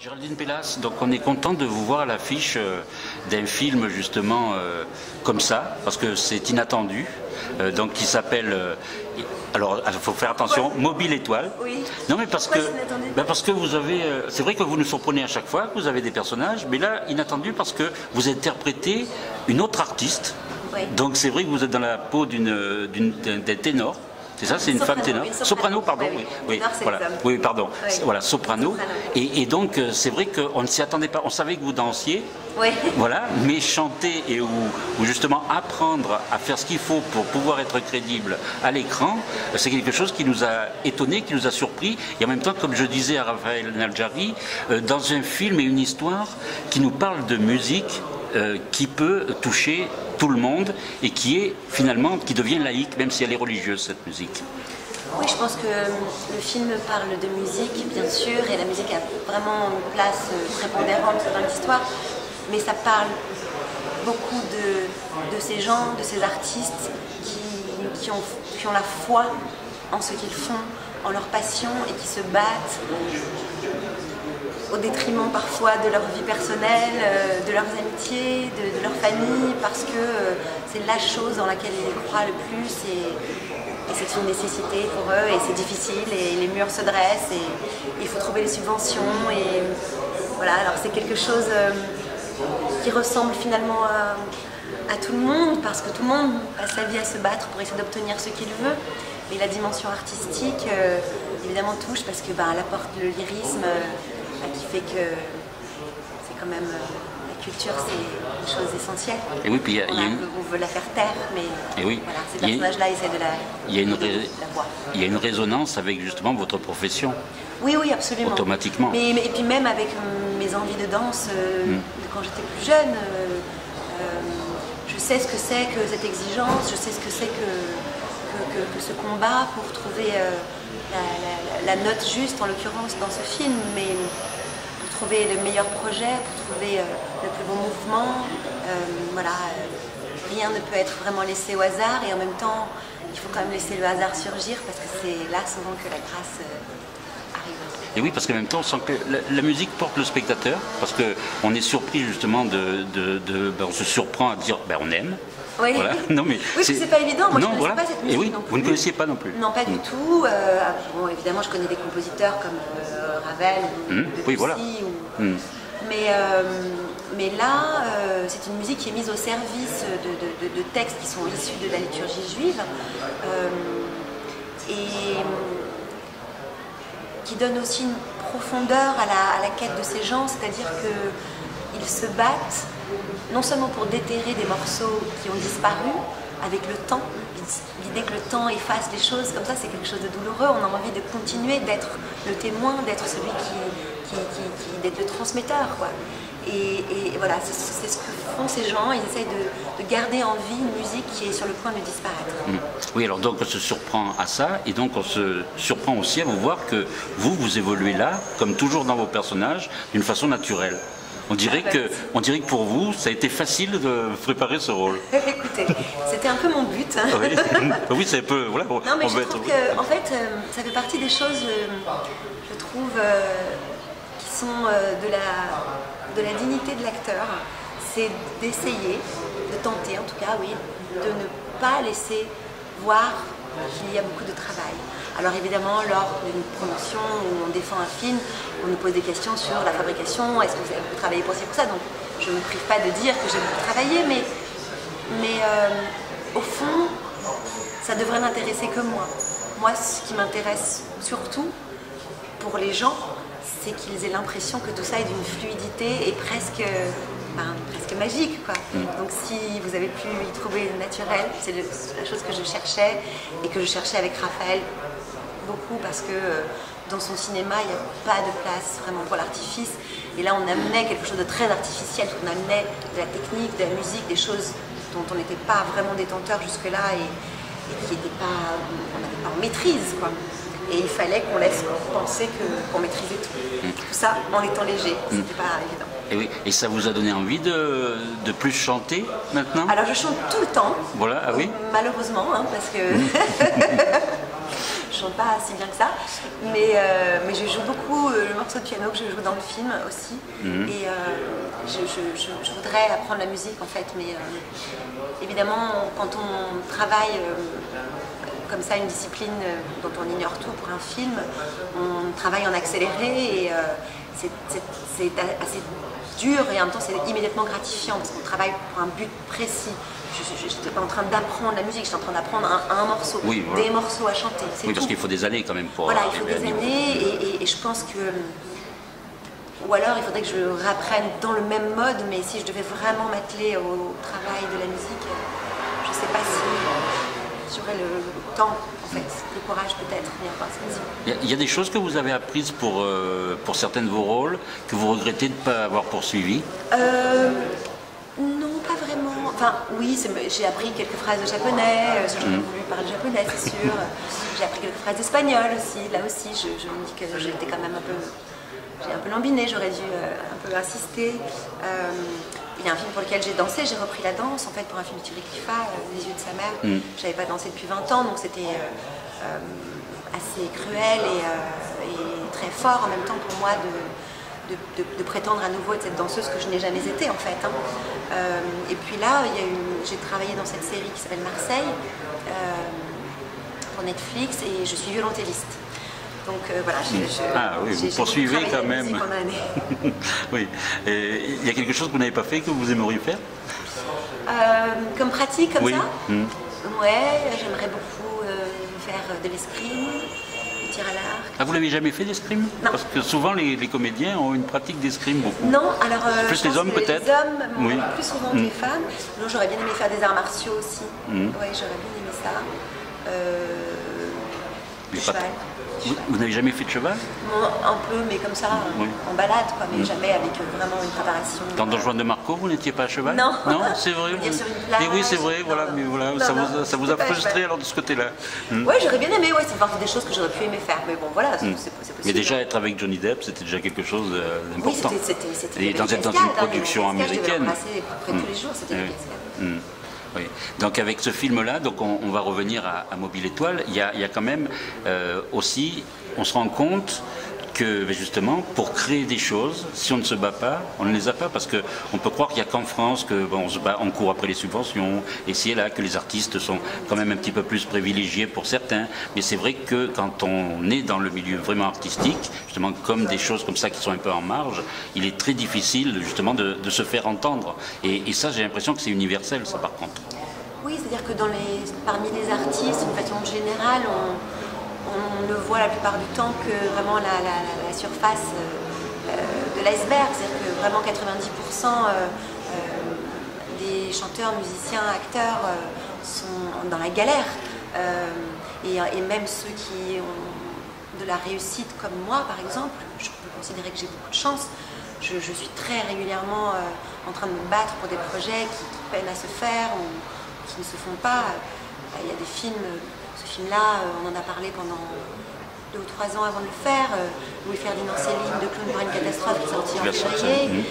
Géraldine Pellas, donc on est content de vous voir à l'affiche d'un film justement comme ça, parce que c'est inattendu, donc qui s'appelle, alors il faut faire attention, Mobile Étoile. Oui. Non mais parce que vous avez, c'est vrai que vous nous surprenez à chaque fois, que vous avez des personnages, mais là inattendu parce que vous interprétez une autre artiste, Oui. donc c'est vrai que vous êtes dans la peau d'un ténor. C'est ça, c'est une femme ténor. Soprano, pardon. Oui, oui, voilà. Oui, pardon. Oui. Voilà, soprano. Et donc, c'est vrai qu'on ne s'y attendait pas. On savait que vous dansiez. Oui. Voilà, mais chanter ou justement apprendre à faire ce qu'il faut pour pouvoir être crédible à l'écran, c'est quelque chose qui nous a étonnés, qui nous a surpris. Et en même temps, comme je disais à Raphaël Nadjari, dans un film et une histoire qui nous parle de musique, qui peut toucher tout le monde et qui devient laïque, même si elle est religieuse, cette musique. Oui, je pense que le film parle de musique, bien sûr, et la musique a vraiment une place prépondérante dans l'histoire, mais ça parle beaucoup de ces gens, de ces artistes qui ont la foi en ce qu'ils font, en leur passion et qui se battent au détriment parfois de leur vie personnelle, de leurs amitiés, de leur famille, parce que c'est la chose dans laquelle ils croient le plus et c'est une nécessité pour eux et c'est difficile et les murs se dressent et il faut trouver les subventions et voilà, alors c'est quelque chose qui ressemble finalement à tout le monde parce que tout le monde passe sa vie à se battre pour essayer d'obtenir ce qu'il veut. Mais la dimension artistique évidemment touche parce que elle apporte le lyrisme qui fait que c'est quand même la culture, c'est une chose essentielle. Et oui, puis on veut la faire taire, mais oui, voilà, ces personnages-là essaient de la voir. Il y a une résonance avec justement votre profession. Oui, oui, absolument. Automatiquement. Et puis même avec mes envies de danse de quand j'étais plus jeune, je sais ce que c'est que cette exigence, je sais ce que c'est que ce combat pour trouver la note juste, en l'occurrence dans ce film, mais pour trouver le meilleur projet, pour trouver le plus bon mouvement. Voilà, rien ne peut être vraiment laissé au hasard et en même temps, il faut quand même laisser le hasard surgir parce que c'est là souvent que la grâce arrive. Et oui, parce qu'en même temps, on sent que la musique porte le spectateur, parce qu'on est surpris justement on se surprend à dire on aime. Oui, voilà. Non, mais oui, c'est pas évident, moi je ne connaissais pas cette musique. Et oui, non plus. Vous ne connaissiez pas non plus. Non, pas du tout. Bon, évidemment, je connais des compositeurs comme Ravel ou Debussy. Oui, voilà. Mais là, c'est une musique qui est mise au service de textes qui sont issus de la liturgie juive et qui donne aussi une profondeur à la quête de ces gens, c'est-à-dire qu'ils se battent non seulement pour déterrer des morceaux qui ont disparu avec le temps. L'idée que le temps efface les choses comme ça, c'est quelque chose de douloureux. On a envie de continuer d'être le témoin, d'être celui d'être le transmetteur, quoi. Et voilà, c'est ce que font ces gens. Ils essayent de garder en vie une musique qui est sur le point de disparaître. Oui, alors donc on se surprend à ça, et donc on se surprend aussi à vous voir que vous évoluez là, comme toujours dans vos personnages, d'une façon naturelle. On dirait que pour vous, ça a été facile de préparer ce rôle. Écoutez, c'était un peu mon but. Hein. Oui, c'est un peu... Voilà, non, mais je trouve que, en fait, ça fait partie des choses, je trouve, qui sont de la dignité de l'acteur. C'est d'essayer, de tenter en tout cas, oui, de ne pas laisser voir qu'il y a beaucoup de travail. Alors évidemment, lors d'une promotion où on défend un film, on nous pose des questions sur la fabrication, est-ce que vous avez beaucoup travaillé pour ci, pour ça. Donc je ne me prive pas de dire que j'ai beaucoup travaillé, mais au fond, ça devrait n'intéresser que moi. Moi, ce qui m'intéresse surtout pour les gens, c'est qu'ils aient l'impression que tout ça est d'une fluidité et presque magique, quoi. Donc si vous avez pu y trouver le naturel, c'est la chose que je cherchais et que je cherchais avec Raphaël beaucoup parce que dans son cinéma il n'y a pas de place vraiment pour l'artifice et là on amenait quelque chose de très artificiel, on amenait de la technique, de la musique, des choses dont on n'était pas vraiment détenteur jusque là et qui n'étaient pas, on n'avait pas en maîtrise, quoi. Et il fallait qu'on laisse penser qu'on maîtrisait tout. Tout ça en étant léger, c'était pas évident. Et oui, et ça vous a donné envie de plus chanter maintenant? Alors je chante tout le temps. Voilà, ah oui. Malheureusement, hein, parce que chante pas si bien que ça, mais je joue beaucoup le morceau de piano que je joue dans le film aussi. Et je voudrais apprendre la musique en fait, mais évidemment quand on travaille comme ça une discipline dont on ignore tout pour un film, on travaille en accéléré et c'est assez dur et en même temps c'est immédiatement gratifiant parce qu'on travaille pour un but précis. Je n'étais pas en train d'apprendre la musique, j'étais en train d'apprendre un morceau, oui, voilà. Des morceaux à chanter. Oui, parce qu'il faut des années quand même pour voilà, il faut des années et je pense que... Ou alors il faudrait que je réapprenne dans le même mode, mais si je devais vraiment m'atteler au travail de la musique, je ne sais pas si j'aurais le temps, en fait, le courage peut-être, mais enfin c'est possible. Il y a des choses que vous avez apprises pour certains de vos rôles, que vous regrettez de ne pas avoir poursuivi? Non, pas vraiment. Enfin, oui, j'ai appris quelques phrases de japonais, j'aurais voulu parler japonais, c'est sûr. J'ai appris quelques phrases d'espagnol aussi. Là aussi, je me dis que j'étais quand même j'ai un peu lambiné, j'aurais dû un peu insister. Il y a un film pour lequel j'ai dansé, j'ai repris la danse, en fait, pour un film de Thierry Cliffat, Les yeux de sa mère. J'avais pas dansé depuis 20 ans, donc c'était assez cruel et très fort en même temps pour moi de prétendre à nouveau être cette danseuse que je n'ai jamais été en fait. Et puis là, j'ai travaillé dans cette série qui s'appelle Marseille pour Netflix et je suis violoncelliste. Donc voilà, vous poursuivez quand même. Oui. Et il y a quelque chose que vous n'avez pas fait que vous aimeriez faire? Comme pratique comme oui. ça Ouais, j'aimerais beaucoup faire de l'escrime. Tir à l'arc. Ah, vous l'avez jamais fait d'escrime? Parce que souvent les comédiens ont une pratique d'escrime beaucoup. Non, alors plus les hommes peut-être. Les hommes, plus souvent que les femmes. Non, j'aurais bien aimé faire des arts martiaux aussi. Oui, j'aurais bien aimé ça. Du cheval. Vous n'avez jamais fait de cheval? Un peu, mais comme ça, en balade, quoi, mais jamais avec vraiment une préparation. Dans Don Juan de Marco, vous n'étiez pas à cheval? Non. Non, c'est vrai. Sur une plage. Et oui, c'est vrai, voilà, mais voilà, ça vous a frustré alors de ce côté-là. Oui, j'aurais bien aimé, c'est partie des choses que j'aurais pu aimer faire, mais bon, voilà, c'est possible. Mais déjà être avec Johnny Depp, c'était déjà quelque chose d'important. Oui, c'était et dans une production américaine. Je passer près tous les jours, c'était une cascade. Oui. Donc avec ce film-là, donc on va revenir à Mobile Étoile. Il y a quand même aussi, on se rend compte que justement, pour créer des choses, si on ne se bat pas, on ne les a pas, parce qu'on peut croire qu'il n'y a qu'en France que on se bat, on court après les subventions, et c'est là que les artistes sont quand même un petit peu plus privilégiés pour certains. Mais c'est vrai que quand on est dans le milieu vraiment artistique, justement comme des choses comme ça qui sont un peu en marge, il est très difficile justement de se faire entendre. Et ça, j'ai l'impression que c'est universel, ça par contre. Oui, c'est-à-dire que parmi les artistes, d'une façon générale, on ne voit la plupart du temps que vraiment la surface de l'iceberg. C'est-à-dire que vraiment 90% des chanteurs, musiciens, acteurs sont dans la galère. Et même ceux qui ont de la réussite comme moi, par exemple, je peux considérer que j'ai beaucoup de chance. Je suis très régulièrement en train de me battre pour des projets qui peinent à se faire ou qui ne se font pas. Il y a des films... Ce film-là, on en a parlé pendant 2 ou 3 ans avant de le faire. Louis-Ferdinand Céline de Clown pour une catastrophe qui est sorti en février.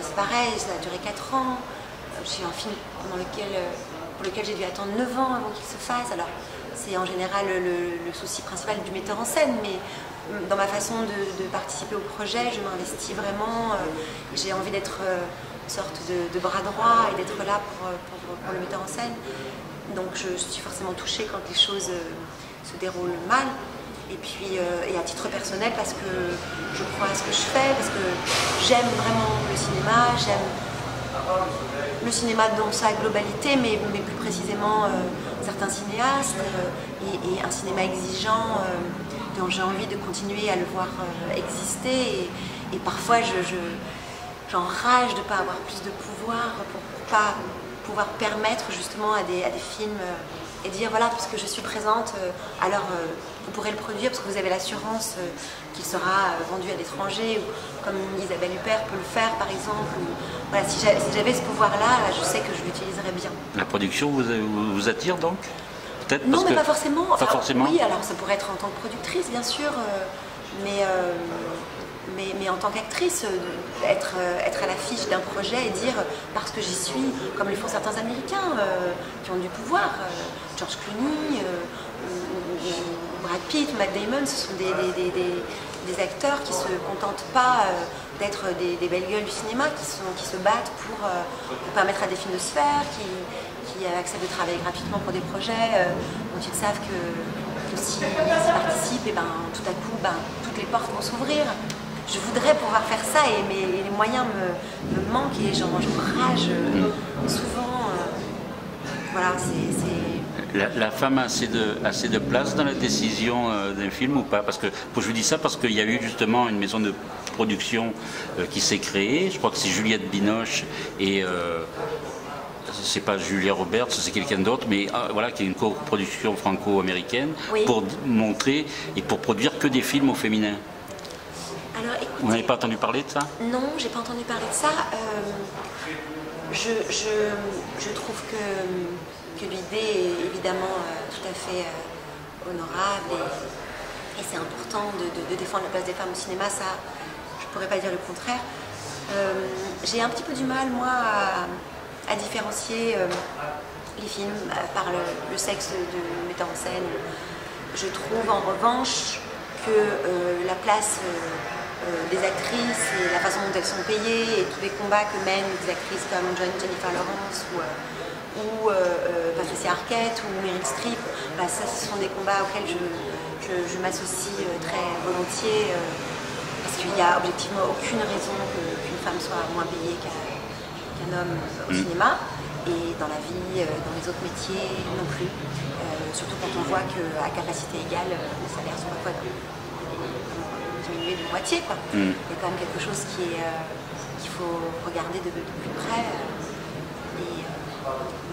C'est pareil, ça a duré 4 ans. J'ai un film pour lequel j'ai dû attendre 9 ans avant qu'il se fasse. Alors, c'est en général le souci principal du metteur en scène, mais dans ma façon de participer au projet, je m'investis vraiment. J'ai envie d'être une sorte de bras droit et d'être là pour le metteur en scène. Donc je suis forcément touchée quand les choses se déroulent mal. Et puis, et à titre personnel, parce que je crois à ce que je fais, parce que j'aime vraiment le cinéma, j'aime le cinéma dans sa globalité, mais plus précisément certains cinéastes, et un cinéma exigeant dont j'ai envie de continuer à le voir exister. Et parfois, j'enrage de ne pas avoir plus de pouvoir pour pas pouvoir permettre justement à des films et dire voilà, puisque je suis présente, alors vous pourrez le produire parce que vous avez l'assurance qu'il sera vendu à l'étranger, ou comme Isabelle Huppert peut le faire par exemple. Voilà, si j'avais ce pouvoir-là, je sais que je l'utiliserais bien. La production vous attire donc? Peut-être? Non, mais pas forcément. Pas forcément. Oui, alors ça pourrait être en tant que productrice, bien sûr, mais en tant qu'actrice, être à l'affiche d'un projet et dire, parce que j'y suis, comme le font certains Américains qui ont du pouvoir, George Clooney, Brad Pitt, Matt Damon, ce sont des acteurs qui ne se contentent pas d'être des belles gueules du cinéma, qui se battent pour permettre à des films de se faire, qui acceptent de travailler gratuitement pour des projets dont ils savent que s'ils participent, et tout à coup, toutes les portes vont s'ouvrir. Je voudrais pouvoir faire ça, et les moyens me manquent, et j'en rage souvent. Voilà, La femme a assez de place dans la décision d'un film ou pas? Parce que je vous dis ça parce qu'il y a eu justement une maison de production qui s'est créée. Je crois que c'est Juliette Binoche et c'est pas Julia Roberts, c'est quelqu'un d'autre, mais voilà, qui est une coproduction franco-américaine, oui, pour montrer et pour produire que des films au féminin. Alors, écoutez, vous n'avez pas entendu parler de ça? Non, j'ai pas entendu parler de ça. Je trouve que l'idée est évidemment tout à fait honorable, et c'est important de défendre la place des femmes au cinéma, ça je pourrais pas dire le contraire. J'ai un petit peu du mal, moi, à différencier les films par le sexe de metteur en scène. Je trouve en revanche que la place des actrices et la façon dont elles sont payées et tous les combats que mènent des actrices comme Jennifer Lawrence ou Patricia Arquette ou Meryl Streep, ça, ce sont des combats auxquels je m'associe très volontiers, parce qu'il n'y a objectivement aucune raison qu'une femme soit moins payée qu'un homme au cinéma, et dans la vie, dans les autres métiers non plus, surtout quand on voit qu'à capacité égale, les salaires sont parfois diminués de moitié, quoi. Il y a quand même quelque chose qu'il faut regarder de plus près,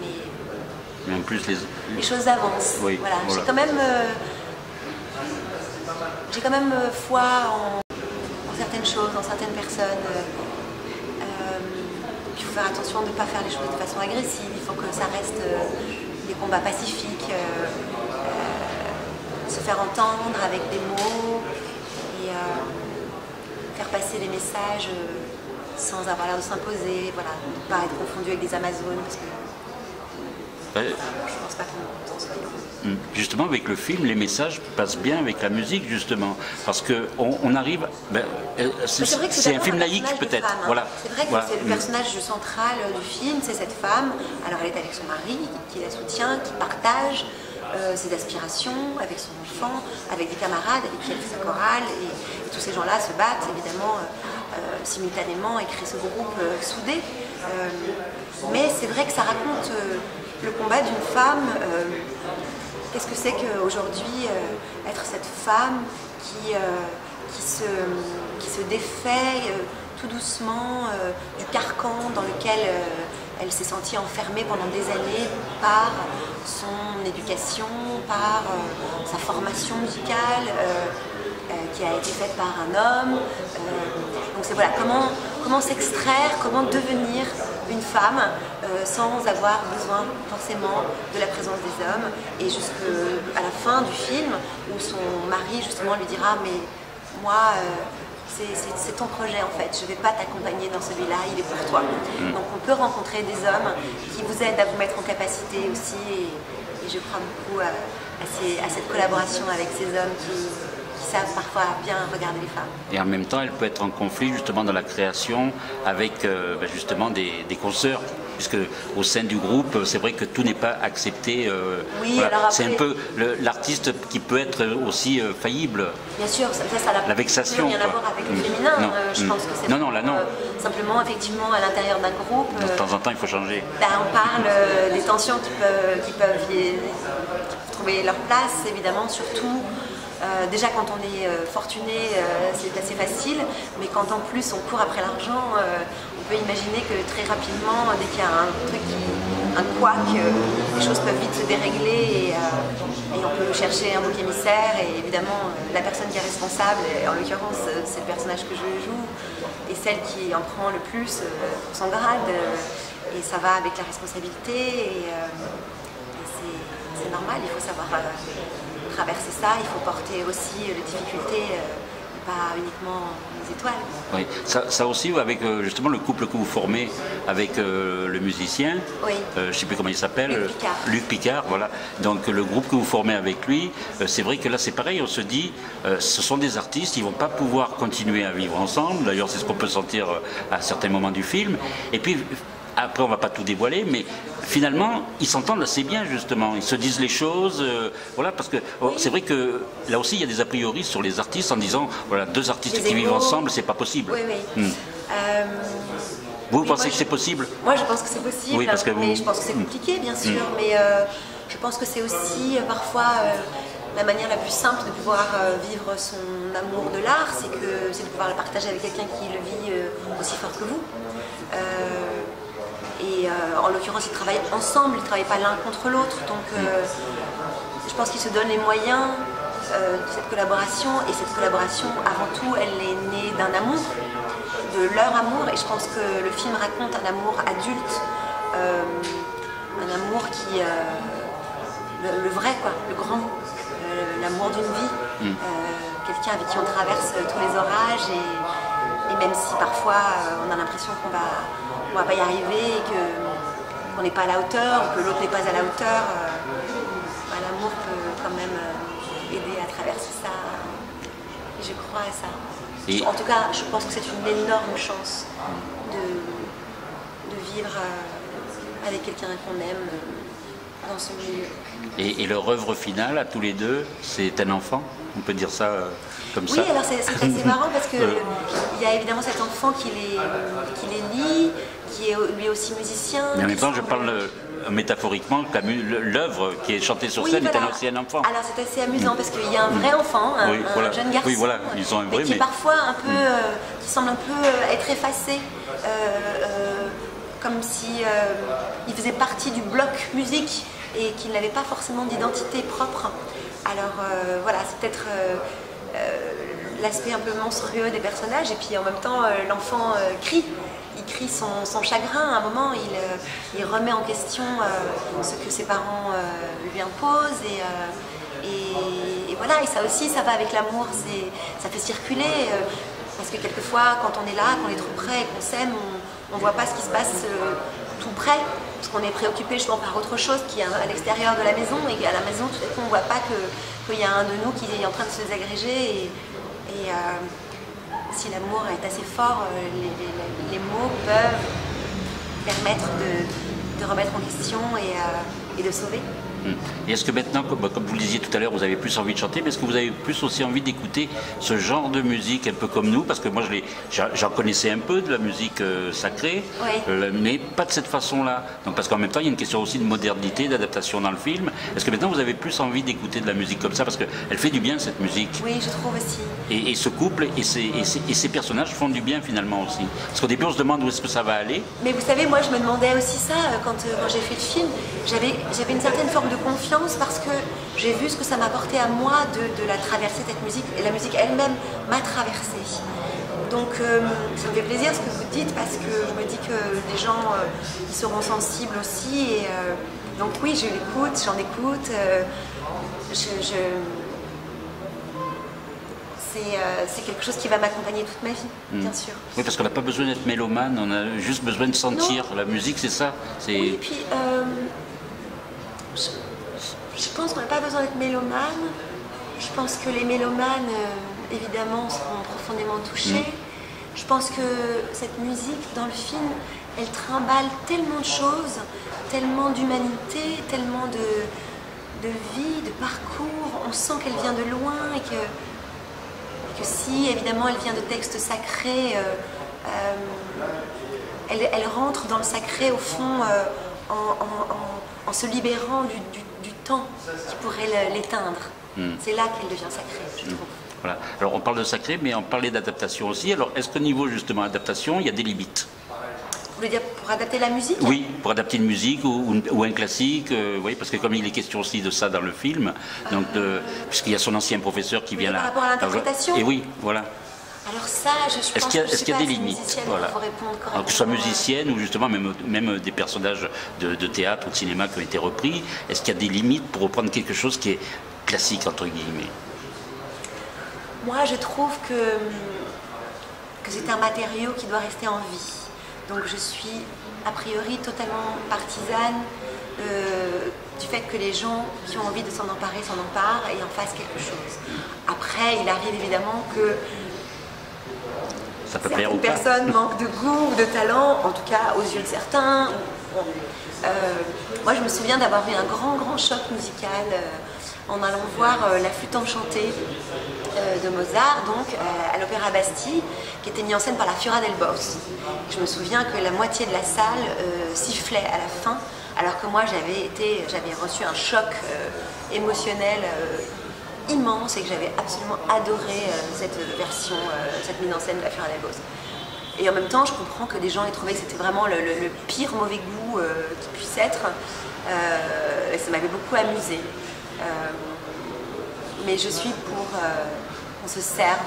mais en plus les choses avancent. Oui, voilà. J'ai quand même foi en certaines choses, en certaines personnes. Il faut faire attention de ne pas faire les choses de façon agressive. Il faut que ça reste des combats pacifiques, se faire entendre avec des mots et faire passer les messages sans avoir l'air de s'imposer. Voilà, ne pas être confondu avec des Amazones, parce que je ne pense pas qu'on s'en soit. Justement, avec le film, les messages passent bien avec la musique, justement, parce qu'on arrive. C'est un film laïque, peut-être. Hein. Voilà. C'est vrai que c'est le personnage central du film, c'est cette femme. Alors, elle est avec son mari, qui la soutient, qui partage ses aspirations avec son enfant, avec des camarades avec qui elle fait sa chorale, et tous ces gens-là se battent, évidemment, simultanément, et créent ce groupe soudé. Mais c'est vrai que ça raconte le combat d'une femme. Qu'est-ce que c'est qu'aujourd'hui être cette femme qui se défait tout doucement du carcan dans lequel elle s'est sentie enfermée pendant des années par son éducation, par sa formation musicale qui a été faite par un homme. Donc c'est voilà, comment s'extraire, comment devenir une femme sans avoir besoin forcément de la présence des hommes, et jusqu'à la fin du film où son mari justement lui dira: mais moi c'est ton projet en fait, je ne vais pas t'accompagner dans celui-là, il est pour toi. Donc on peut rencontrer des hommes qui vous aident à vous mettre en capacité aussi, et je crois beaucoup à cette collaboration avec ces hommes qui savent parfois bien regarder les femmes. Et en même temps, elle peut être en conflit justement dans la création avec justement des consoeurs, puisque au sein du groupe, c'est vrai que tout n'est pas accepté. Oui, voilà. Alors après, c'est un peu l'artiste qui peut être aussi faillible. Bien sûr, ça la vexation. Rien à voir avec le féminin. Je pense que c'est non, là non. Simplement, effectivement, à l'intérieur d'un groupe. De temps en temps, il faut changer. On parle des tensions qui peuvent trouver leur place, évidemment, surtout. Déjà quand on est fortuné, c'est assez facile, mais quand en plus on court après l'argent, on peut imaginer que très rapidement, dès qu'il y a un truc, un couac, les choses peuvent vite se dérégler, et on peut chercher un bouc émissaire, et évidemment la personne qui est responsable, et en l'occurrence c'est le personnage que je joue, et celle qui en prend le plus pour son grade, et ça va avec la responsabilité, et c'est normal, il faut savoir traverser ça, il faut porter aussi les difficultés pas uniquement les étoiles. Oui, ça aussi, avec justement le couple que vous formez avec le musicien, Oui. Je ne sais plus comment il s'appelle, Luc Picard. Luc Picard, voilà. Donc le groupe que vous formez avec lui, c'est vrai que là c'est pareil, on se dit, ce sont des artistes, ils ne vont pas pouvoir continuer à vivre ensemble, d'ailleurs c'est ce qu'on peut sentir à certains moments du film, et puis après on ne va pas tout dévoiler, mais finalement ils s'entendent assez bien justement, ils se disent les choses, voilà, parce que c'est vrai que là aussi il y a des a priori sur les artistes en disant, voilà, deux artistes qui vivent ensemble, c'est pas possible. Oui, oui. Vous pensez que c'est possible? Moi je pense que c'est possible, oui, parce que mais je pense que c'est compliqué bien sûr, mais je pense que c'est aussi parfois la manière la plus simple de pouvoir vivre son amour de l'art, c'est de pouvoir le partager avec quelqu'un qui le vit aussi fort que vous. En l'occurrence, ils travaillent ensemble, ils ne travaillent pas l'un contre l'autre, donc je pense qu'ils se donnent les moyens de cette collaboration, et cette collaboration, avant tout, elle est née d'un amour, de leur amour, et je pense que le film raconte un amour adulte, un amour qui, le vrai quoi, le grand, l'amour d'une vie, quelqu'un avec qui on traverse tous les orages, et même si parfois on a l'impression qu'on va pas y arriver, et qu'on n'est pas à la hauteur, ou que l'autre n'est pas à la hauteur, l'amour peut quand même aider à traverser ça, et je crois à ça. En tout cas, je pense que c'est une énorme chance de vivre avec quelqu'un qu'on aime dans ce milieu. Et leur œuvre finale, à tous les deux, c'est un enfant? On peut dire ça comme ça? Oui, alors c'est assez marrant parce qu'il y a évidemment cet enfant qui les lie, qui est lui aussi musicien. Mais en même temps, je parle métaphoriquement, l'œuvre qui est chantée sur scène est aussi un enfant. Alors c'est assez amusant parce qu'il y a un vrai enfant, un jeune garçon, oui, voilà, ils ont un vrai, mais qui est parfois un peu, qui semble un peu être effacé, comme si il faisait partie du bloc musique et qu'il n'avait pas forcément d'identité propre. Alors voilà, c'est peut-être l'aspect un peu monstrueux des personnages, et puis en même temps l'enfant crie. Il crie son chagrin. À un moment, il remet en question ce que ses parents lui imposent, et voilà. Et ça aussi, ça va avec l'amour. Ça fait circuler, parce que quelquefois, quand on est là, qu'on est trop près et qu'on s'aime, on ne voit pas ce qui se passe tout près, parce qu'on est préoccupé justement par autre chose qui est à l'extérieur de la maison, et à la maison, tout à coup, on ne voit pas qu'il y a un de nous qui est en train de se désagréger, et si l'amour est assez fort, les mots peuvent permettre de remettre en question et de sauver. Et est-ce que maintenant, comme vous le disiez tout à l'heure, vous avez plus envie de chanter, mais est-ce que vous avez plus aussi envie d'écouter ce genre de musique un peu comme nous? Parce que moi, j'en connaissais un peu de la musique sacrée, oui. Mais pas de cette façon-là. Donc, parce qu'en même temps, il y a une question aussi de modernité, d'adaptation dans le film. Est-ce que maintenant, vous avez plus envie d'écouter de la musique comme ça? Parce qu'elle fait du bien, cette musique. Oui, je trouve aussi. Et ce couple et ces personnages font du bien finalement aussi. Parce qu'au début, on se demande où est-ce que ça va aller. Mais vous savez, moi, je me demandais aussi ça quand j'ai fait le film. J'avais une certaine forme de confiance parce que j'ai vu ce que ça m'apportait à moi de la traverser, cette musique, et la musique elle-même m'a traversée. Donc ça me fait plaisir ce que vous dites, parce que je me dis que les gens ils seront sensibles aussi, et donc oui, je l'écoute, j'en écoute, c'est quelque chose qui va m'accompagner toute ma vie, bien sûr. Oui, parce qu'on n'a pas besoin d'être mélomane, on a juste besoin de sentir. Non. La musique, c'est ça. Oui, et puis je pense qu'on n'a pas besoin d'être mélomane. Je pense que les mélomanes, évidemment, seront profondément touchés. Je pense que cette musique, dans le film, elle trimballe tellement de choses, tellement d'humanité, tellement de vie, de parcours. On sent qu'elle vient de loin, et que si, évidemment, elle vient de textes sacrés, elle rentre dans le sacré, au fond, en se libérant du temps qui pourrait l'éteindre. C'est là qu'elle devient sacrée, je trouve. Voilà. Alors on parle de sacré, mais on parlait d'adaptation aussi. Alors est-ce qu'au niveau justement adaptation, il y a des limites? Vous voulez dire pour adapter la musique? Oui, pour adapter une musique ou un classique, oui, parce que comme il est question aussi de ça dans le film, donc puisqu'il y a son ancien professeur qui vient là. Par rapport à l'interprétation? Et oui, voilà. Alors ça, je pense qu'il y a des limites, voilà. Alors, que ce soit musicienne ou justement même des personnages de théâtre ou de cinéma qui ont été repris, est-ce qu'il y a des limites pour reprendre quelque chose qui est classique entre guillemets? Moi, je trouve que c'est un matériau qui doit rester en vie. Donc je suis a priori totalement partisane du fait que les gens qui ont envie de s'en emparer s'en emparent et en fassent quelque chose. Après, il arrive évidemment que ça peut plaire ou certaines pas. personnes manquent de goût ou de talent, en tout cas aux yeux de certains. Moi, je me souviens d'avoir eu un grand choc musical en allant voir La Flûte enchantée de Mozart, donc à l'Opéra Bastille, qui était mis en scène par la Fiora del Bos. Je me souviens que la moitié de la salle sifflait à la fin, alors que moi j'avais reçu un choc émotionnel immense et que j'avais absolument adoré cette version, cette mise en scène de la Fiora del Bos. Et en même temps, je comprends que des gens aient trouvé que c'était vraiment le pire mauvais goût qui puisse être. Et ça m'avait beaucoup amusée. Mais je suis pour qu'on se serve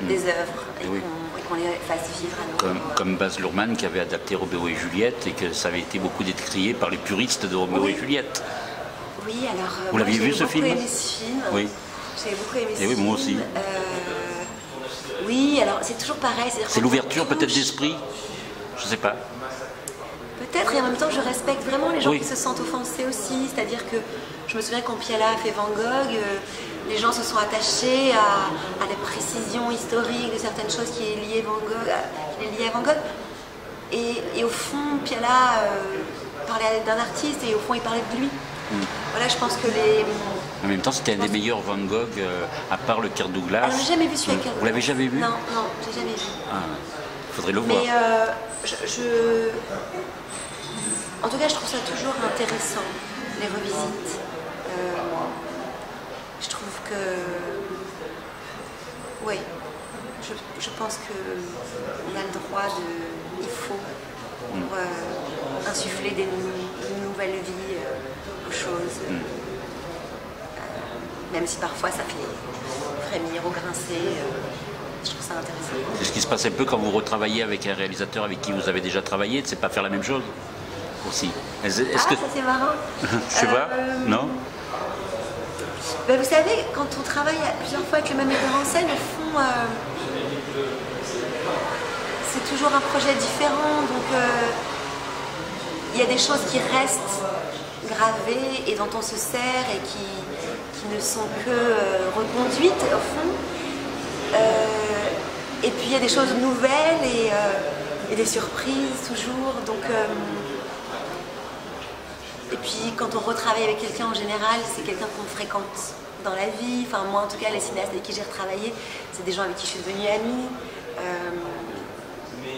des œuvres et qu'on les fasse vivre à nous. Comme Baz Luhrmann qui avait adapté Roméo et Juliette et que ça avait été beaucoup décrié par les puristes de Roméo et Juliette. Oui, alors vous l'aviez vu ce film? J'ai beaucoup aimé ce film. Oui. J'ai beaucoup aimé ce film. Et oui, moi aussi. Oui, alors c'est toujours pareil. C'est l'ouverture peut-être d'esprit, je ne sais pas. Peut-être, et en même temps je respecte vraiment les gens qui se sentent offensés aussi. C'est-à-dire que je me souviens quand Piala a fait Van Gogh, les gens se sont attachés à la précision historique de certaines choses qui est liée à Van Gogh. Et au fond, Piala parlait d'un artiste et au fond il parlait de lui. Voilà, je pense que les... En même temps, c'était un des meilleurs Van Gogh, à part le Kirk Douglas. Alors, j'ai jamais vu celui avec Kirk Douglas. Vous l'avez jamais vu? Non, j'ai jamais vu. Il faudrait le voir. Mais en tout cas, je trouve ça toujours intéressant, les revisites. Je trouve que... Oui, je pense qu'on a le droit de... Il faut pour insuffler une nouvelle vie aux choses. Même si parfois ça fait frémir ou grincer, je trouve ça intéressant. C'est ce qui se passe un peu quand vous retravaillez avec un réalisateur avec qui vous avez déjà travaillé, c'est pas faire la même chose aussi. Ça c'est marrant. Je sais pas, non? Ben, vous savez, quand on travaille plusieurs fois avec le même metteur en scène, au fond, c'est toujours un projet différent, donc il y a des choses qui restent gravées et dont on se sert et qui ne sont que reconduites au fond. Et puis il y a des choses nouvelles et des surprises toujours. Donc, et puis quand on retravaille avec quelqu'un en général, c'est quelqu'un qu'on fréquente dans la vie. Enfin moi en tout cas les cinéastes avec qui j'ai retravaillé, c'est des gens avec qui je suis devenue amie.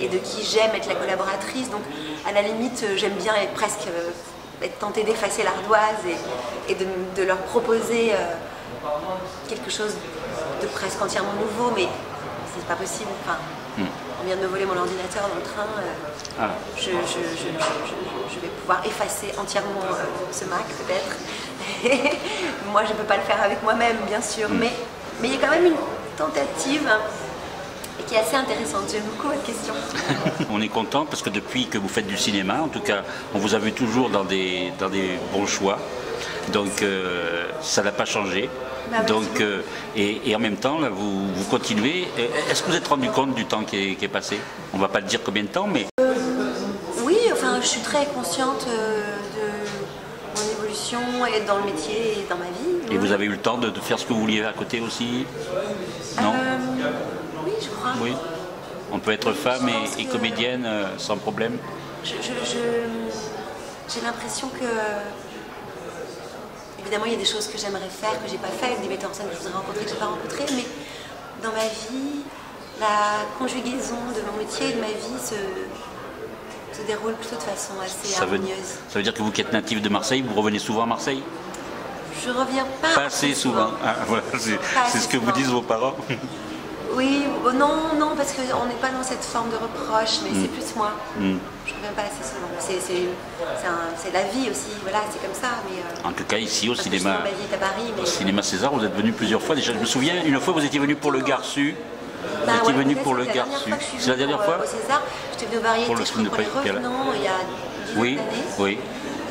Et de qui j'aime être la collaboratrice. Donc à la limite j'aime bien être tentée d'effacer l'ardoise et de leur proposer quelque chose de presque entièrement nouveau, mais c'est pas possible. Enfin, on vient de me voler mon ordinateur dans le train, je vais pouvoir effacer entièrement ce Mac peut-être. Moi je peux pas le faire avec moi-même bien sûr, mais il y a quand même une tentative qui est assez intéressante. J'aime beaucoup votre question. On est content parce que depuis que vous faites du cinéma, en tout cas, on vous a vu toujours dans des bons choix. Donc ça n'a pas changé. Donc, et en même temps, là, vous continuez. Est-ce que vous êtes rendu compte du temps qui est passé? On ne va pas le dire combien de temps, mais... Oui, enfin, je suis très consciente de mon évolution et dans le métier et dans ma vie. Et vous avez eu le temps de faire ce que vous vouliez à côté aussi? Non? Oui, je crois. Oui. On peut être femme et comédienne sans problème? J'ai l'impression que... Évidemment, il y a des choses que j'aimerais faire, que j'ai pas faites, des metteurs en scène que je voudrais rencontrer, que je n'ai pas rencontrés, mais dans ma vie, la conjugaison de mon métier et de ma vie se déroule plutôt de façon assez harmonieuse. Ça veut dire que vous qui êtes native de Marseille, vous revenez souvent à Marseille? Je reviens pas assez souvent. Voilà, c'est ce que vous disent vos parents? Oui, non, parce qu'on n'est pas dans cette forme de reproche, mais c'est plus moi. Je ne reviens pas assez souvent. C'est la vie aussi, voilà, c'est comme ça. Mais, en tout cas, ici au cinéma, ma vie est à Paris, mais... au cinéma César, vous êtes venu plusieurs fois. Déjà, je me souviens, une fois, vous étiez venu pour Le Garçu. Vous étiez venu pour Le Garçu. C'est la dernière fois? Au César, j'étais venue au Variété, pour le film de pour les Revenants, il y a 10 années. Oui.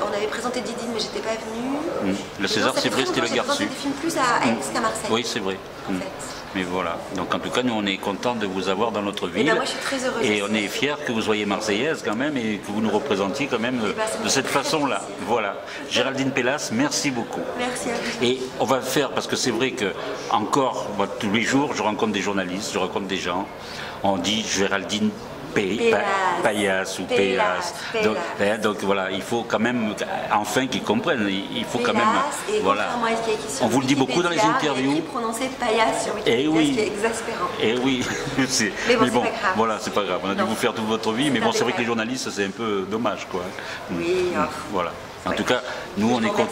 On on avait présenté Didine, mais j'étais pas venue. Le César, c'est vrai, c'était le Garçu. J'ai présenté des films plus à Aix qu'à Marseille. Oui, c'est vrai. En fait. Mais voilà. Donc en tout cas, nous, on est contents de vous avoir dans notre ville. Et ben, moi, je suis très heureuse. Et on est fiers que vous soyez marseillaise quand même et que vous nous représentiez quand même de cette façon-là. Voilà. Géraldine Pellas, merci beaucoup. Merci à vous. Et on va faire, parce que c'est vrai que encore, moi, tous les jours, je rencontre des journalistes, je rencontre des gens. On dit Géraldine Paillasse ou Pellas. Donc voilà, il faut quand même enfin qu'ils comprennent. Il faut quand même. Et voilà. On vous le dit beaucoup dans les interviews. Il prononçait Paillasse sur Wikipédia, ce qui est exaspérant. Et oui, mais bon, c'est pas grave. Voilà, c'est pas grave. On a dû vous faire toute votre vie, mais bon, c'est vrai que les journalistes, c'est un peu dommage, quoi. Oui. Voilà. En tout cas, nous, on est content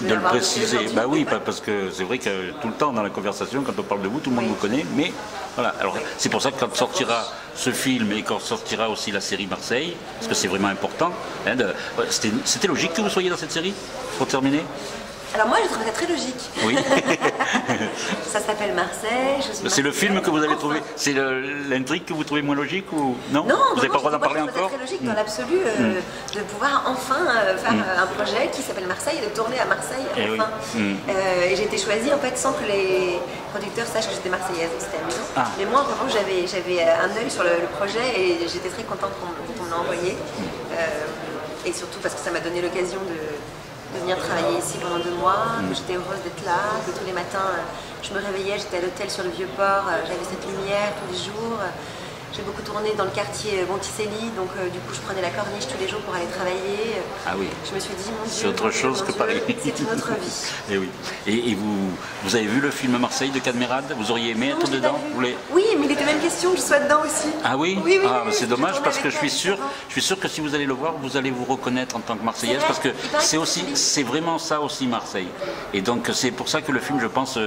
de le préciser. Bah oui, parce que c'est vrai que tout le temps dans la conversation, quand on parle de vous, tout le monde vous connaît. Mais voilà. Alors, c'est pour ça que quand sortira ce film et quand sortira aussi la série Marseille, parce que c'est vraiment important. Hein, c'était logique que vous soyez dans cette série, pour terminer. Alors moi, je trouve ça très logique. Oui. Ça s'appelle Marseille. C'est le film que vous avez trouvé. C'est l'intrigue que vous trouvez moins logique ou non? Vous n'avez pas le droit d'en parler encore? C'est très logique dans l'absolu de pouvoir enfin faire un projet qui s'appelle Marseille et de tourner à Marseille enfin. Et j'ai été choisie en fait sans que les producteurs sachent que j'étais marseillaise. C'était amusant. Mais moi, en revanche, j'avais un œil sur le projet et j'étais très contente quand on me l'a envoyé. Et surtout parce que ça m'a donné l'occasion de venir travailler ici pendant 2 mois, que j'étais heureuse d'être là, que tous les matins je me réveillais, j'étais à l'hôtel sur le Vieux-Port, j'avais cette lumière tous les jours. J'ai beaucoup tourné dans le quartier Monticelli, donc du coup je prenais la corniche tous les jours pour aller travailler. Ah oui. Je me suis dit, mon Dieu, c'est autre chose que Paris. C'est une autre vie. Et oui. Et vous avez vu le film Marseille de Cadmerade? Vous auriez aimé être dedans? Oui, mais il était même question que je sois dedans aussi. Ah oui? Oui, c'est dommage parce que je suis sûr que si vous allez le voir, vous allez vous reconnaître en tant que Marseillaise parce que c'est vraiment ça aussi Marseille. Et donc c'est pour ça que le film, je pense,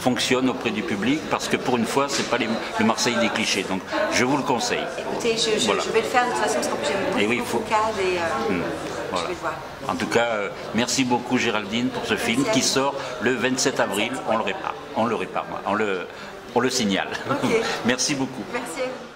fonctionne auprès du public parce que pour une fois, c'est pas le Marseille des clichés. Donc je vous le conseille. Écoutez, je vais le faire de toute façon parce qu'en plus j'aime beaucoup Foucault et je vais le voir. En tout cas, merci beaucoup Géraldine pour ce film qui sort le 27 avril. On le répare, on le signale. Okay. Merci beaucoup. Merci à vous.